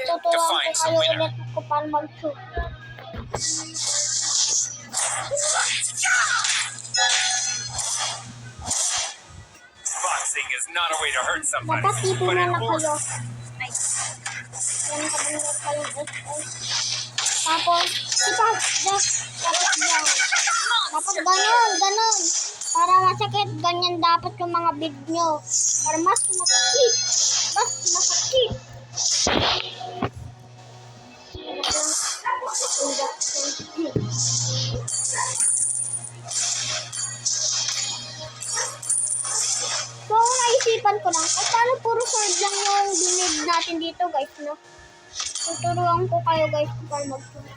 Tuturuan ko kayo ulit ko para mag-shoot. Boxing is not a way to hurt somebody, Dapat but titingnan it na kayo. works. Yan kabunod kayong SS. Tapos, dapat yan. Dapat ganun. Para masakit, ganyan dapat yung mga bid nyo. Para mas masakit. So, naisipan ko lang, paano puro sword lang yung binid natin dito, guys, no? Tuturuan ko kayo, guys, kung paano mag-sword.